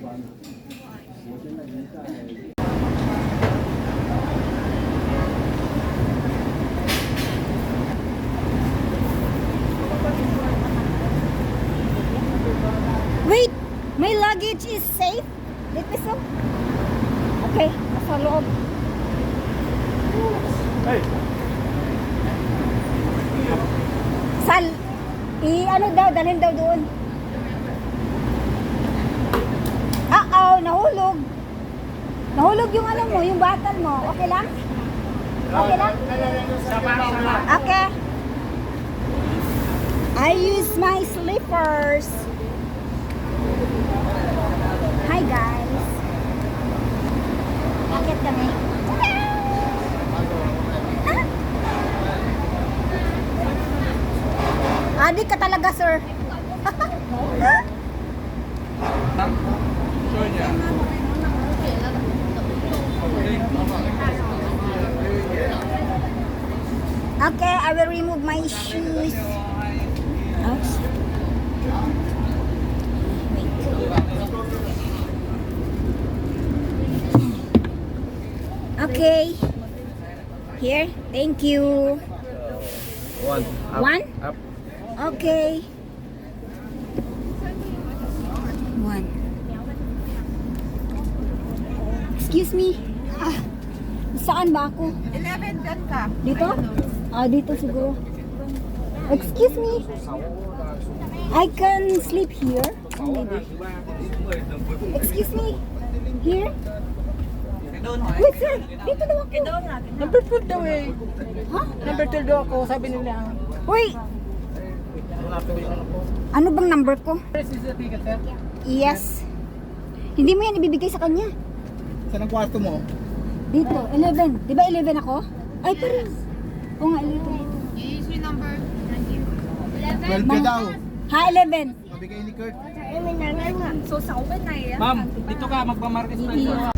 Wait! My luggage is safe? Let me see. Okay, nasa loob. Hey! Ano daw, dalhin daw doon. Nahulog. Nahulog yung ano mo, yung bottle mo. Okay lang? Okay lang? Okay. I use my slippers. Hi guys. Bakit kami? Adik ka talaga, sir. Okay, I will remove my shoes. Ouch. Wait. Okay. Here, thank you. One. Up. One? Up. Okay. One. Excuse me. Saan ba ako? 11 dyan ka. Dito? Dito siguro. Excuse me. I can sleep here. Maybe. Excuse me. Here? Wait, sir. Dito daw ako. Number 4 daw eh. Ha? Number 2 daw ako, sabi nila. Wait. Ano bang number ko? This is the ticket, sir. Yes. Hindi mo yan ibibigay sa kanya. Saan ang kwarto mo? Dito, 11. Di ba 11 ako? Ay, parin. Oo nga, 11. Use your number. 12 ka daw. Ha, 11. Mabigay ni Kurt. So, sa open na yan. Ma'am, dito ka, magmamarket tayo.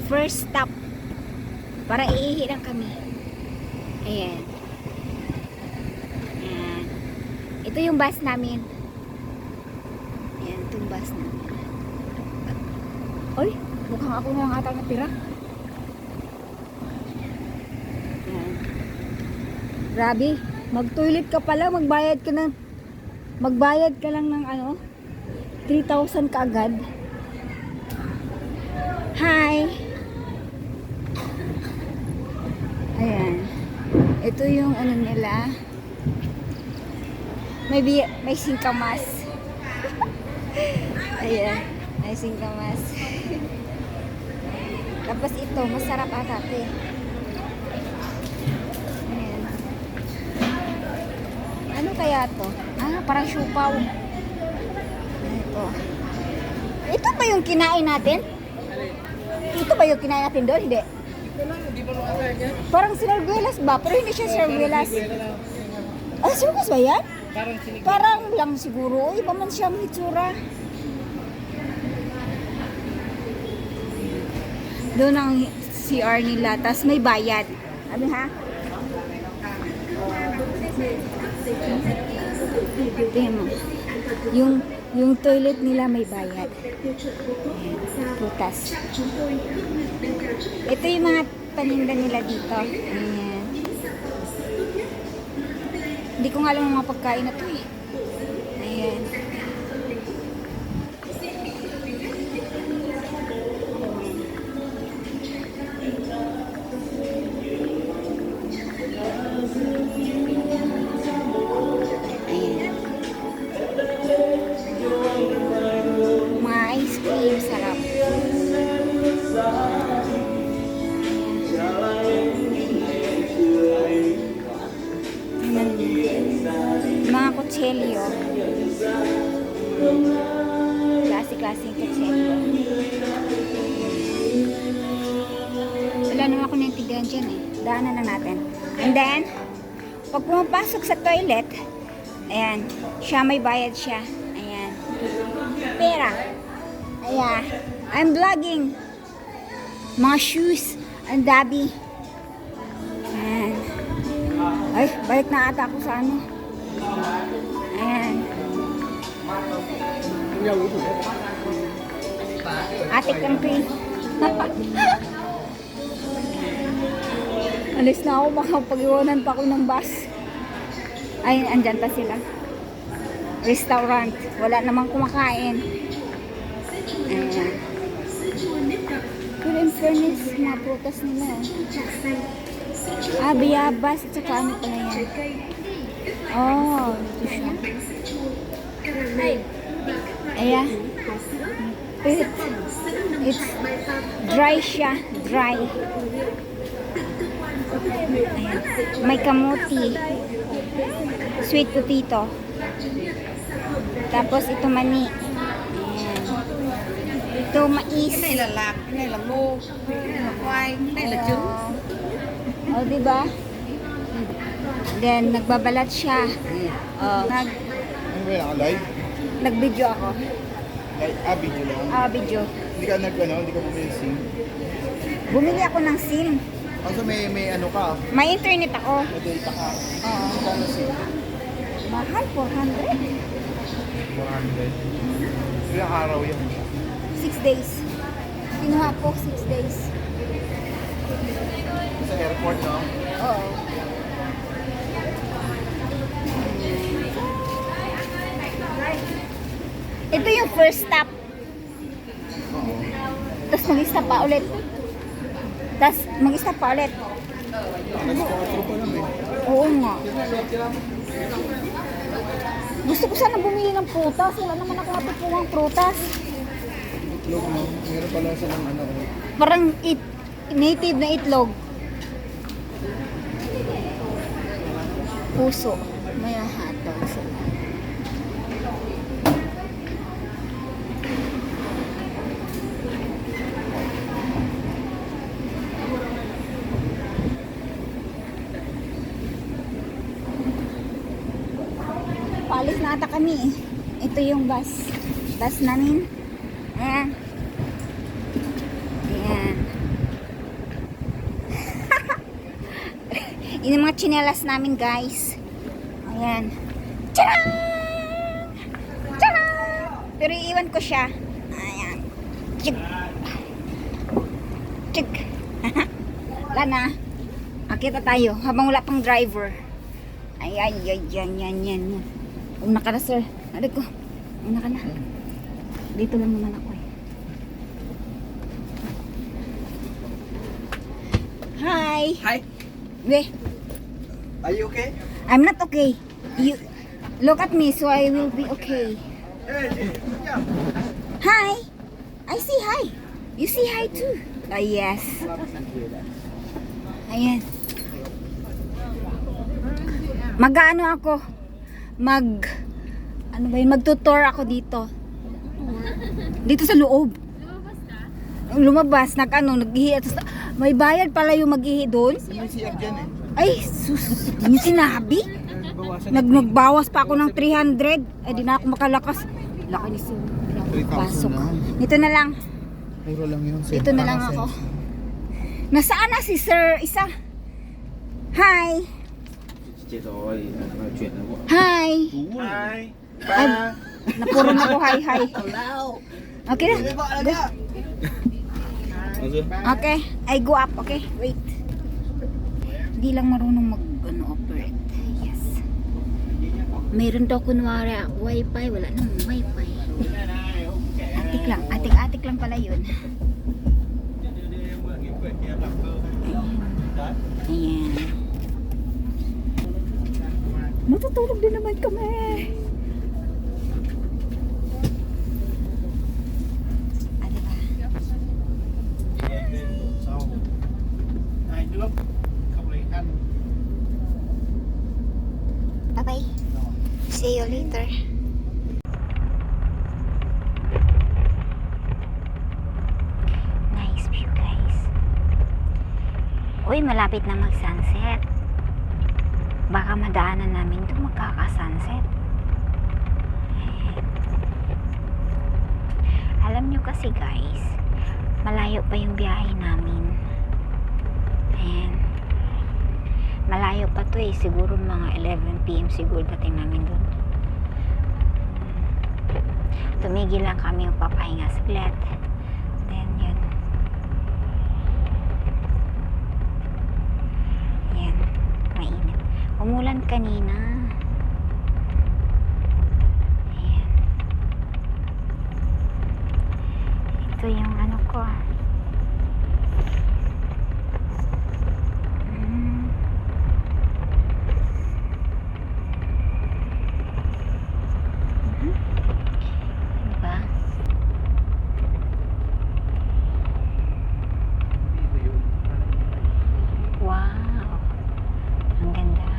First stop. Para iihi lang kami. Ayan. Ayan. Ito yung bus namin. Ayan, itong bus namin. Oy, mukhang ako nga ata ng tira. Ayan. Grabe. Mag-toilet ka pala, magbayad ka lang ng ano, 3,000 kaagad. Hi. Ayan. Ito yung ano nila. May singkamas. Ayan. May singkamas. Tapos ito, masarap ata ito eh. Ayan. Ano kaya to? Parang siupaw. Ito. Ito ba yung kinain natin? Ito ba yung kinain natin doon? Hindi. Parang sinarguelas ba? Pero hindi siya sinarguelas. Sinarguelas ba yan? Parang lang siguro. Iba man siya ang hitsura. Doon ang CR nila. Tapos may bayad. Ano ha? Tingnan mo. Yung toilet nila may bayad. Putas. Ito yung mga paninda nila dito. Ayan. Hindi ko nga alam ang mga pagkain na to eh. Ayan. Ayan. Mga ice cream, sarap. Mga yan dyan eh. Daanan na natin. And then, pag pumapasok sa toilet, ayan, siya may bayad siya. Ayan. Pera. Ayan. I'm vlogging. Mga shoes. Ang dabi. Ayan. Ay, balik na ata ako sa ano. Ayan. Ate Kampi. Alis na ako, makapag-iwanan pa ako ng bus. Ay, andyan pa sila. Restaurant. Wala namang kumakain. Ayan. Pero in fairness, mga prutas nila. Biyabas. At saka ano pala yan. Oh, ito siya. Ayan. It's dry siya. Dry. Ayan. May kamuti. Sweet potato. Tapos ito mani. Ayan. Ito mais. Cái này là lạc, cái này là ngô, cái này là khoai, cái này là trứng. Oh, diba? Then, nagbabalat siya. Ano ba yan? Live? Nag-video ako. Video lang. Video. Hindi ka hindi ka bumili SIM. Bumili ako ng SIM. Kaso may ano ka, May internet ako. may data ka. Oo. Kano SIM? Mahal, 400. 400. Ilang araw yan? 6 days. Kinuha ko 6 days. Sa airport, no? Oo. Ito yung first stop. Oo. Tapos mag-stop pa ulit. Tapos mag-stop pa ulit. Nag-4 pa lang eh. Oo nga. Gusto ko sana bumili ng prutas. Wala naman ako natupungang prutas. Itlog, no? Meron pala silang ano. Parang native na itlog. Puso. May hotdog sila. Paalis na ata kami eh. Ito yung bus. Bus namin. Ayan. Ayan. Yun yung mga tsinelas namin guys. Ayan. Tcharam! Tcharam! Pero iiwan ko siya. Ayan. Tchik. Tchik. Wala na. Akita tayo habang wala pang driver. Ay, ay, ay, yan, yan, yan. Una ka na, sir. Narid ko. Una ka na. Dito lang naman ako eh. Hi! Hi. Weh, Are you okay? I'm not okay. You look at me so I will be okay. Hi! I say hi. You say hi too. Yes. Ayan. Mag-ano ako? Ano ba yun? Magtutor ako dito. Dito sa loob. Lumabas, nag-ihi. May bayad pala yung mag-ihi doon. May CR dyan eh. Ay, sus, yung sinabi? Nagbawas pa ako ng 300. Ay, di na ako makalakas. Laki ni Sue. 3,000 Pasok. na. Dito na lang. Puro lang yun. Dito na lang ako. Nasaan na si Sir Isa? Hi! Chết rồi, nói chuyện là bọn. Hi! Hi! Ay, napuro na ko hi, hi. Okay na? Go. Okay, I go up, okay? Wait. Hindi lang marunong mag-operate. Yes. Mayroon daw kunwari wifi, wala namang wifi. Atik lang, atik-atik lang pala yun. Ayan. Natutulog din naman kami. Ah, diba? Bye-bye. See you later. Nice view, guys. Uy, malapit na mag-sunset. Baka madaanan namin ito magkaka-sunset. Alam nyo kasi guys, malayo pa yung biyahe namin. Ayan. Malayo pa to eh. Siguro mga 11 PM siguro dating namin dun. Tumigil lang kami papahinga saglit. Then yun. Ayan. Mainit. Umulan kanina. Ayan. Ito yung ano ko. Diba? Wow. Ang ganda.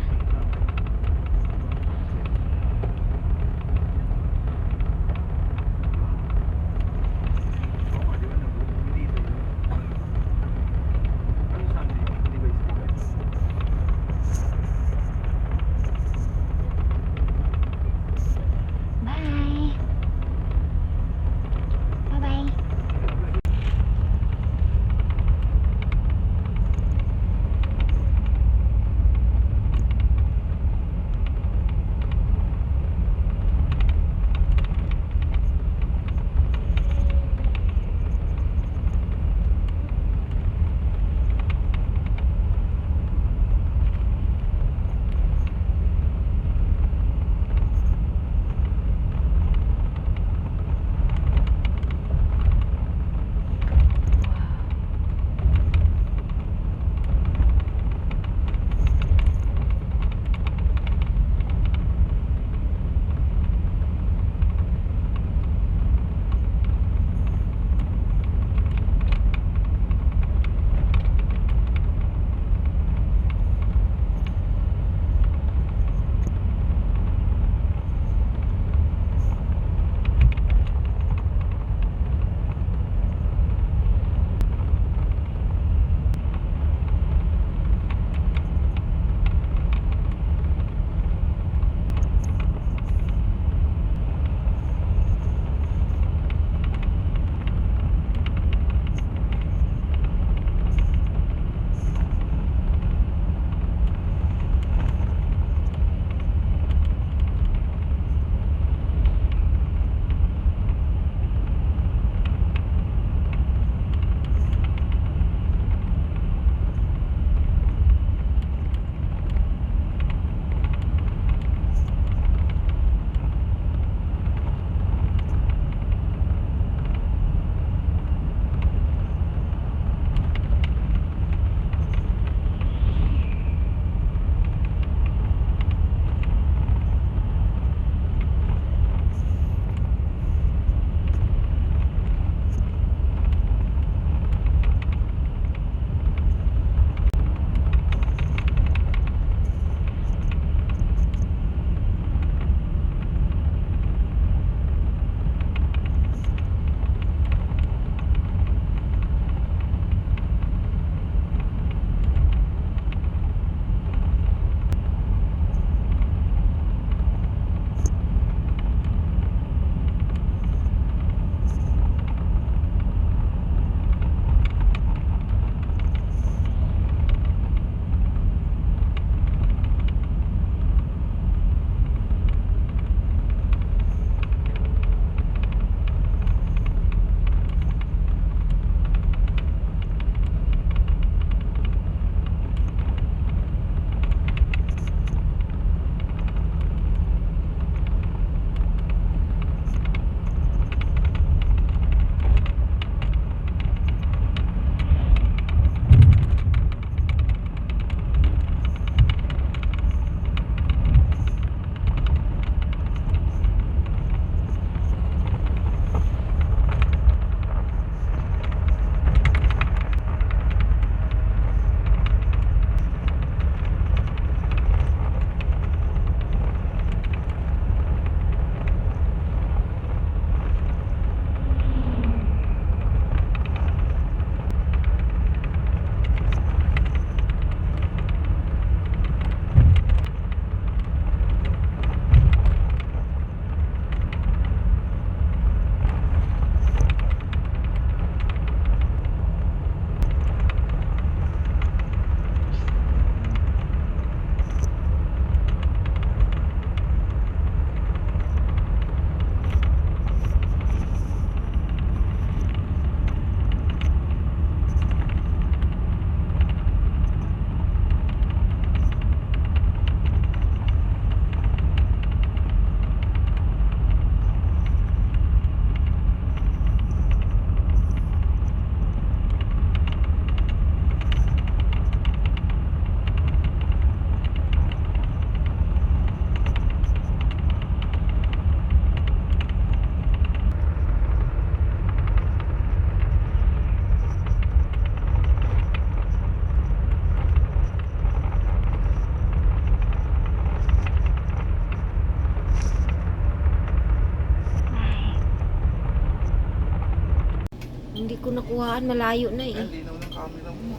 kuhaan, malayo na eh. Hindi naman ang camera mo.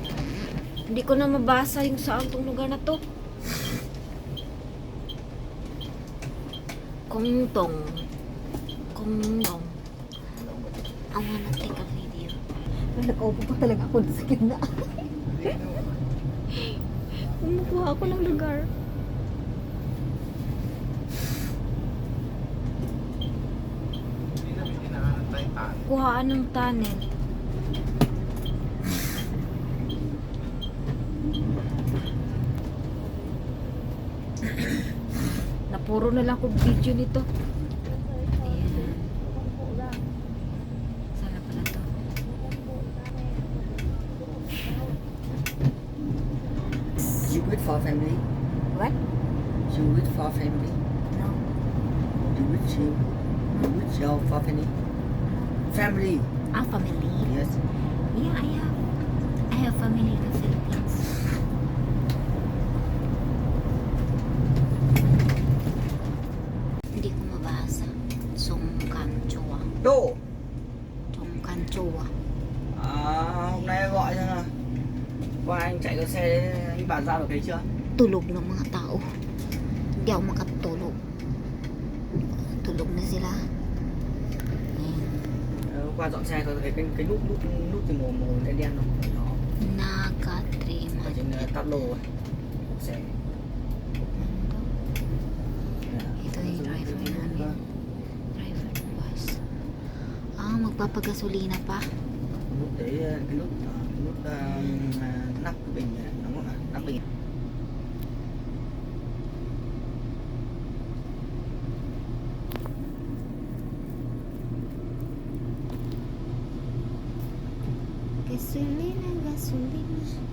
Hindi ko na mabasa yung saan tong lugar na to. Kongtong. Kongtong. I wanna take a video. Nakaupo pa talaga ako sa gitna. Kumukuha ako ng lugar. Hindi namin hinahanap tayong taan. Kuhaan ng tunnel. Napuro na lang ko video nito. Ayan. Sana pala to. You with for family? What? You with for family? No. You with you? You with your for family? Family. Ah, family? Yes. Yeah, I have. I have family in the Philippines. Hindi ko mabasa. Songkanchua. Đô. Songkanchua. Hôm nay gọi cho qua anh chạy cái xe đấy, anh bàn giao được thấy chưa? Tulog ng mga tao. Hindi ako makatulog. Tulog na sila. Ayan. Qua dọn xe có thấy cái nút từ màu màu đen đen không? Đó. Nakatrima. Ở trên táp lô ấy. Xe. Ito yung driver namin. Driver ng bus. Ah, magpapagasolina pa. Nút đấy, cái nút nắp cái bình này, đúng không ạ? Nắp bình. Gasolina, gasolina.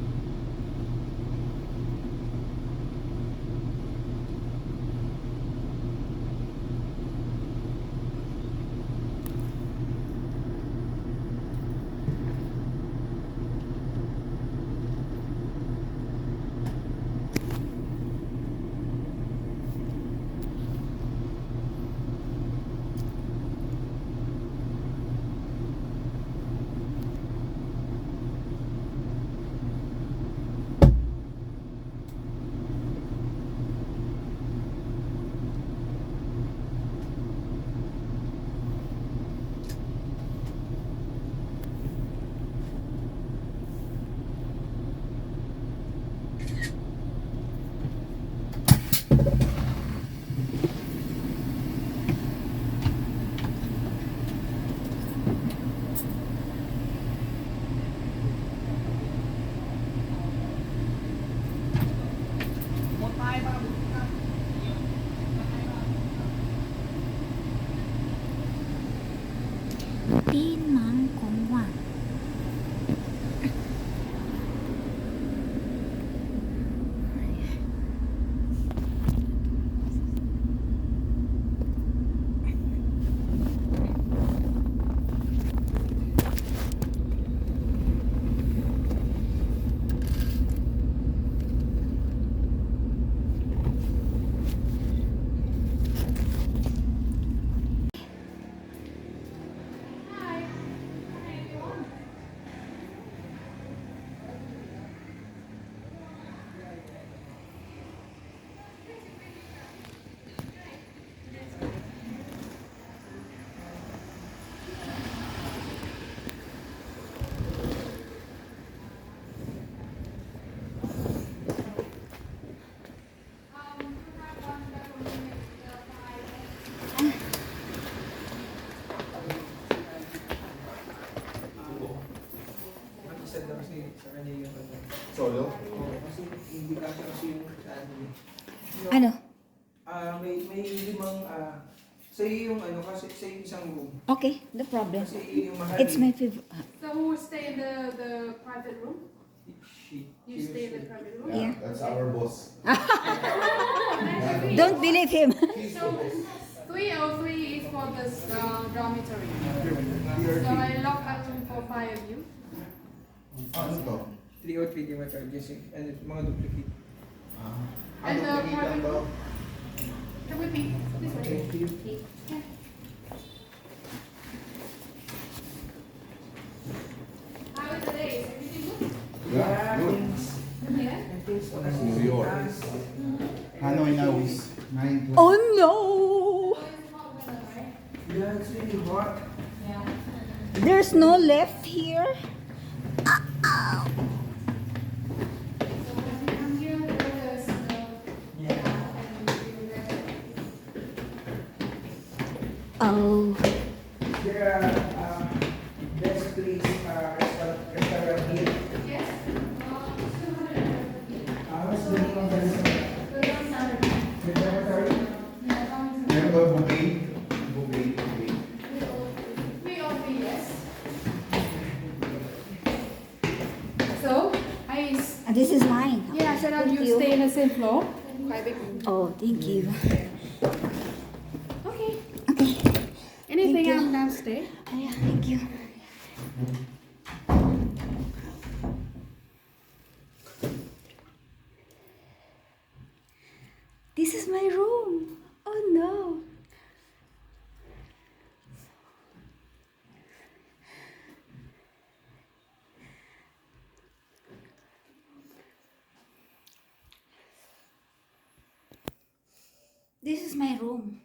Tin mang kong wan. Solo? Kasi hindi kasi yung Ano? may limang sa yung ano kasi sa isang room. Okay, no problem. Kasi yung mahal. It's my favorite. So who will stay in the private room? You stay in the private room? Yeah. That's our boss. Don't believe him. So 303 is for this dormitory. So I lock a room for 5 of you. Ano to? 303 yung charges and mga duplicate. And the Ano private to? room? Come with me. This way. Thank you. Yeah. New York. Hanoi now is 9:20. Oh no! Yeah, it's really hot. There's no left here. Oh. There are best place restaurant here. What's the name of the restaurant? The dormitory? Meron ba bouquet? Bouquet. So, This is mine. yeah, I said that Thank you stay in the same floor. Quite big. Oh, thank you. Okay. Okay. Anything Thank you. else downstairs? Oh, yeah, thank you. This is my room. Oh no. This is my room.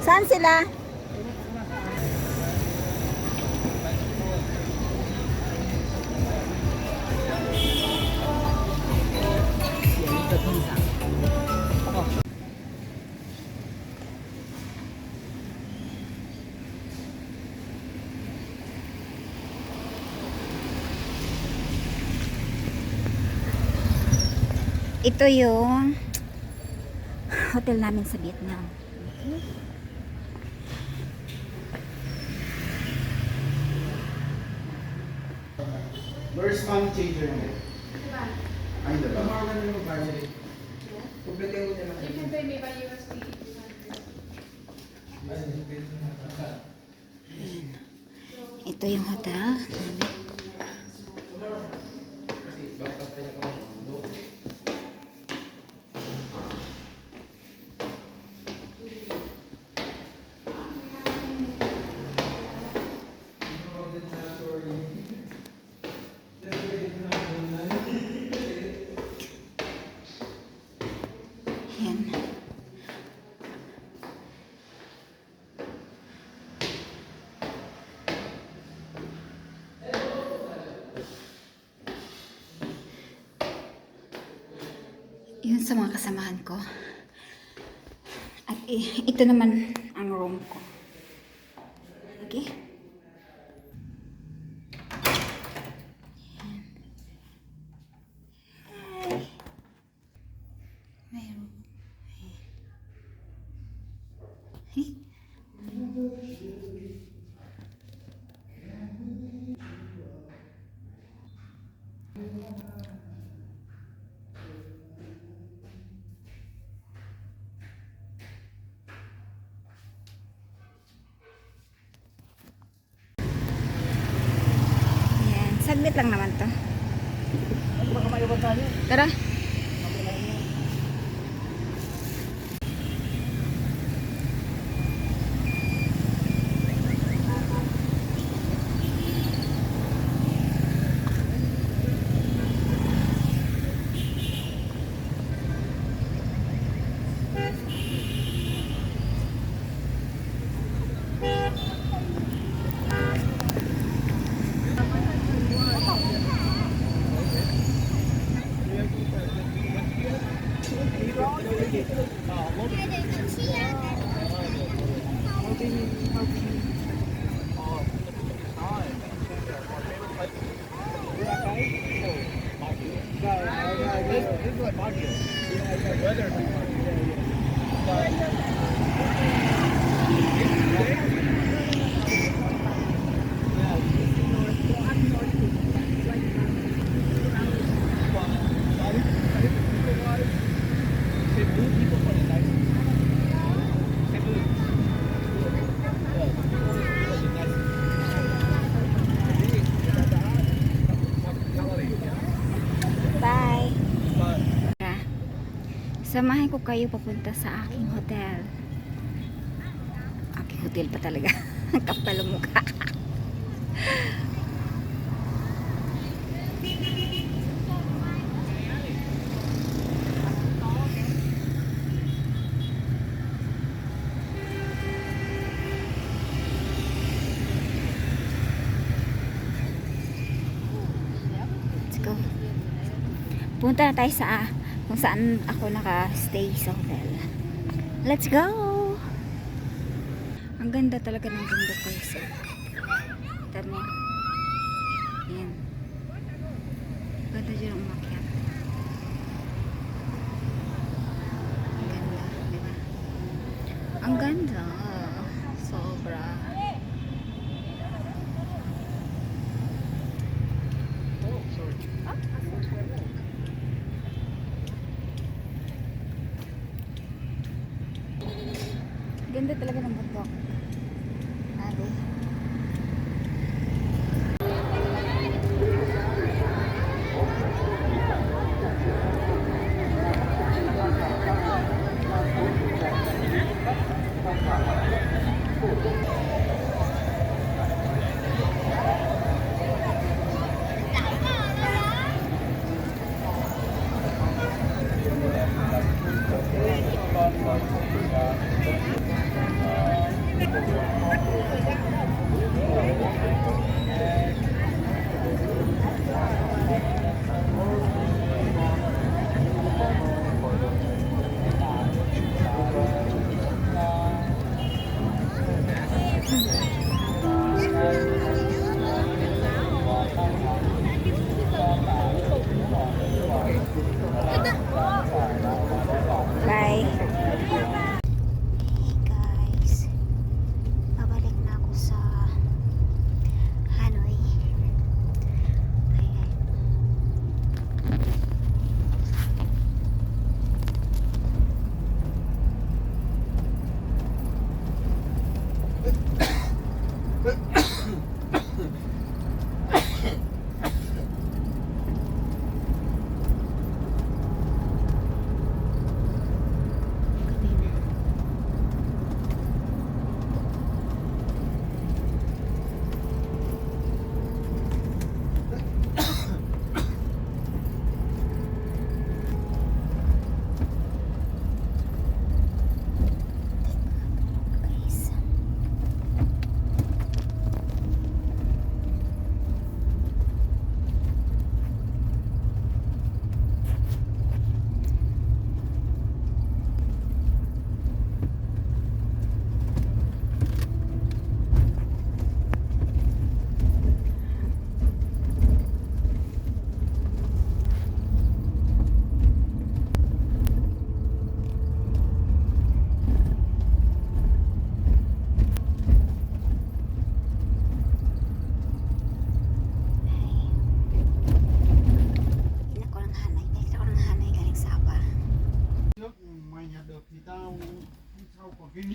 Saan sila? Ito yung hotel namin sa Vietnam. Where's money changer? Ay, diba? Tamawagan mo yung budget. Kumplitin mo niya You can pay me by USD. Ito yung hotel namin. Yan. Yun sa mga kasamahan ko. At ito naman ang room ko. Okay? Yan. Hi. May room. Hey. Yan, saglit lang naman to. Tara. Bye. Tara. Samahan ko kayo papunta sa aking hotel. Aking hotel pa talaga. Kapal ang mukha. Let's go. Punta na tayo sa kung saan ako naka-stay sa hotel. Let's go! Ang ganda talaga ng bundok guys. Kita mo. Ayan. Ganda dyan ang umakyat. Ang ganda, di ba? Ang ganda. Sobra. Ganda talaga ng bundok. Ano? Ito,